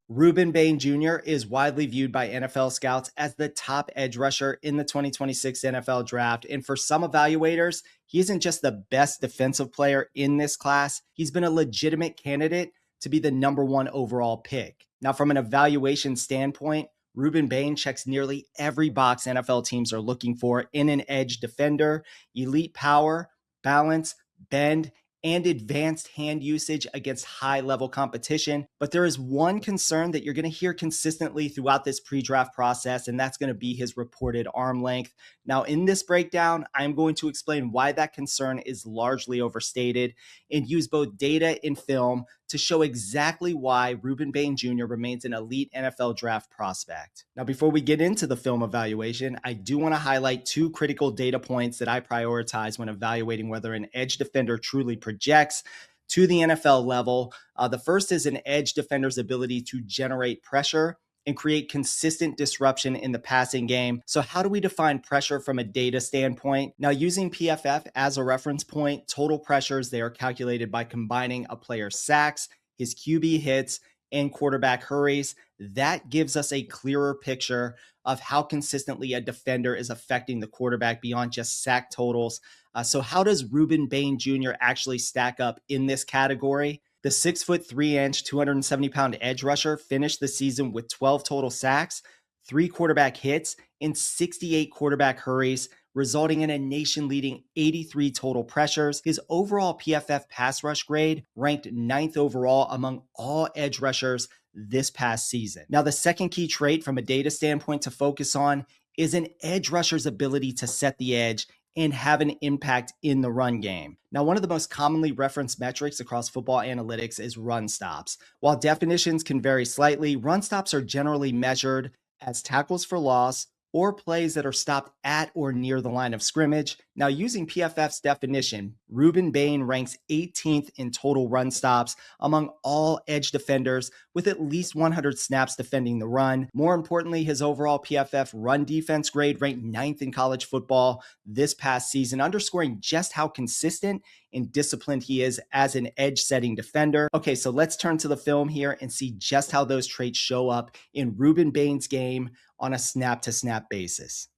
Rueben Bain Jr. is widely viewed by NFL scouts as the top edge rusher in the 2026 NFL draft. And for some evaluators, he isn't just the best defensive player in this class, he's been a legitimate candidate to be the number one overall pick. Now, from an evaluation standpoint, Rueben Bain checks nearly every box NFL teams are looking for in an edge defender: elite power, balance, bend, and advanced hand usage against high-level competition. But there is one concern that you're going to hear consistently throughout this pre-draft process, and that's going to be his reported arm length. Now, in this breakdown, I'm going to explain why that concern is largely overstated and use both data and film to show exactly why Rueben Bain Jr. remains an elite NFL draft prospect. Now, before we get into the film evaluation, I do want to highlight two critical data points that I prioritize when evaluating whether an edge defender truly projects to the NFL level. The first is an edge defender's ability to generate pressure and create consistent disruption in the passing game. So how do we define pressure from a data standpoint? Now, using PFF as a reference point, total pressures, they are calculated by combining a player's sacks, his QB hits, and quarterback hurries. That gives us a clearer picture of how consistently a defender is affecting the quarterback beyond just sack totals. So how does Rueben Bain Jr. actually stack up in this category? The 6'3", 270-pound edge rusher finished the season with 12 total sacks, 3 quarterback hits, and 68 quarterback hurries, resulting in a nation-leading 83 total pressures. His overall PFF pass rush grade ranked 9th overall among all edge rushers this past season. Now, the second key trait from a data standpoint to focus on is an edge rusher's ability to set the edge and have an impact in the run game. Now, one of the most commonly referenced metrics across football analytics is run stops. While definitions can vary slightly, run stops are generally measured as tackles for loss or plays that are stopped at or near the line of scrimmage. Now, using PFF's definition, Rueben Bain ranks 18th in total run stops among all edge defenders with at least 100 snaps defending the run. More importantly, his overall PFF run defense grade ranked 9th in college football this past season, underscoring just how consistent and disciplined he is as an edge-setting defender. Okay, so let's turn to the film here and see just how those traits show up in Rueben Bain's game on a snap-to-snap basis.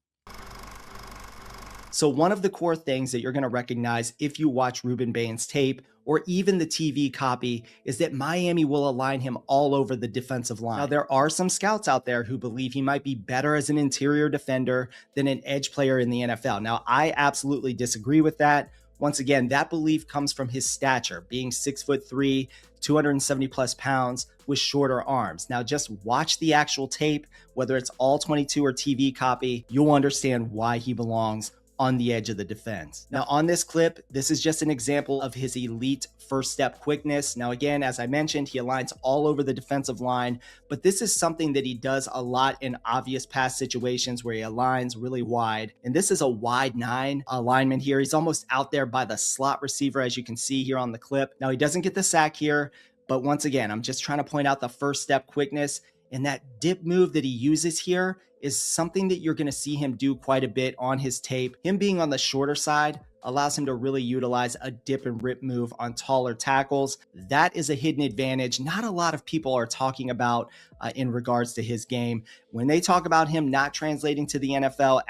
So one of the core things that you're going to recognize if you watch Rueben Bain's tape or even the TV copy is that Miami will align him all over the defensive line. Now, there are some scouts out there who believe he might be better as an interior defender than an edge player in the NFL. Now, I absolutely disagree with that. Once again, that belief comes from his stature, being 6'3", 270 plus pounds with shorter arms. Now, just watch the actual tape, whether it's all 22 or TV copy, you'll understand why he belongs on the edge of the defense. Now, on this clip, this is just an example of his elite first step quickness. Now, again, as I mentioned, he aligns all over the defensive line, but this is something that he does a lot in obvious pass situations where he aligns really wide. And this is a wide 9 alignment here. He's almost out there by the slot receiver, as you can see here on the clip. Now, he doesn't get the sack here, but once again, I'm just trying to point out the first step quickness. And that dip move that he uses here is something that you're going to see him do quite a bit on his tape. Him being on the shorter side allows him to really utilize a dip and rip move on taller tackles. That is a hidden advantage not a lot of people are talking about in regards to his game. When they talk about him not translating to the NFL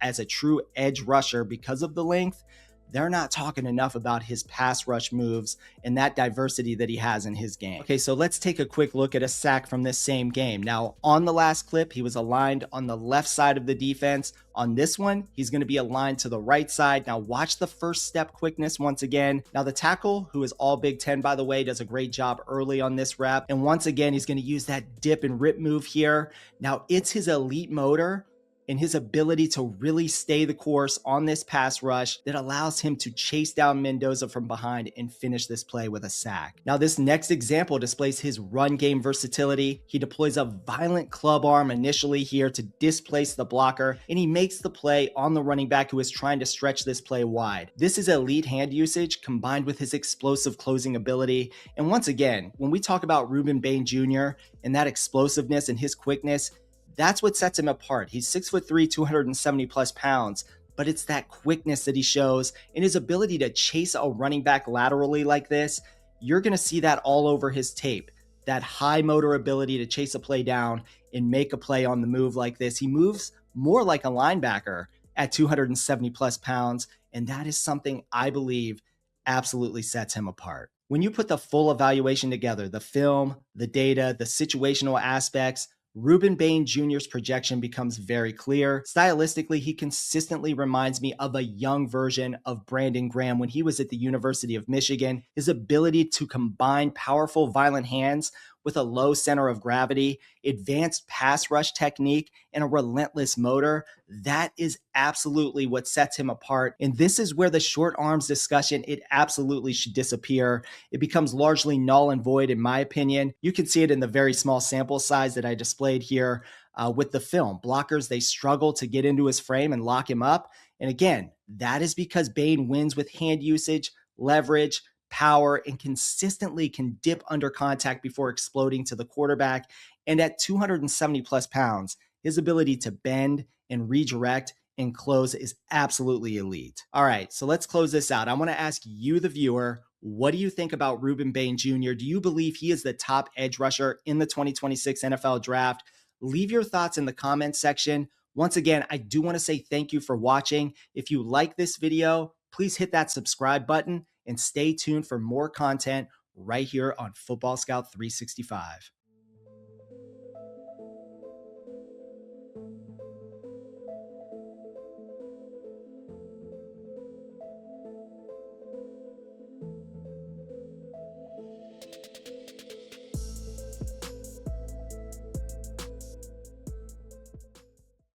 as a true edge rusher because of the length, they're not talking enough about his pass rush moves and that diversity that he has in his game. Okay, so let's take a quick look at a sack from this same game. Now, on the last clip, he was aligned on the left side of the defense. On this one, he's going to be aligned to the right side. Now, watch the first step quickness once again. Now, the tackle, who is all Big Ten, by the way, does a great job early on this rep. And once again, he's going to use that dip and rip move here. Now, it's his elite motor and his ability to really stay the course on this pass rush that allows him to chase down Mendoza from behind and finish this play with a sack. Now, this next example displays his run game versatility. He deploys a violent club arm initially here to displace the blocker, and he makes the play on the running back who is trying to stretch this play wide. This is elite hand usage combined with his explosive closing ability. And once again, when we talk about Rueben Bain Jr. and that explosiveness and his quickness, that's what sets him apart. He's 6'3", 270 plus pounds, but it's that quickness that he shows and his ability to chase a running back laterally like this. You're going to see that all over his tape. that high motor ability to chase a play down and make a play on the move like this. He moves more like a linebacker at 270 plus pounds, and that is something I believe absolutely sets him apart. When you put the full evaluation together, the film, the data, the situational aspects, Rueben Bain Jr.'s projection becomes very clear. Stylistically, he consistently reminds me of a young version of Brandon Graham when he was at the University of Michigan. His ability to combine powerful, violent hands with a low center of gravity, advanced pass rush technique, and a relentless motor, that is absolutely what sets him apart. And this is where the short arms discussion, it absolutely should disappear. It becomes largely null and void, in my opinion. You can see it in the very small sample size that I displayed here with the film. Blockers, they struggle to get into his frame and lock him up. And again, that is because Bain wins with hand usage, leverage, power, and consistently can dip under contact before exploding to the quarterback. And at 270 plus pounds, his ability to bend and redirect and close is absolutely elite. All right, so let's close this out. I want to ask you, the viewer, what do you think about Rueben Bain Jr.? Do you believe he is the top edge rusher in the 2026 NFL draft? Leave your thoughts in the comments section. Once again, I do want to say thank you for watching. If you like this video, please hit that subscribe button and stay tuned for more content right here on Football Scout 365.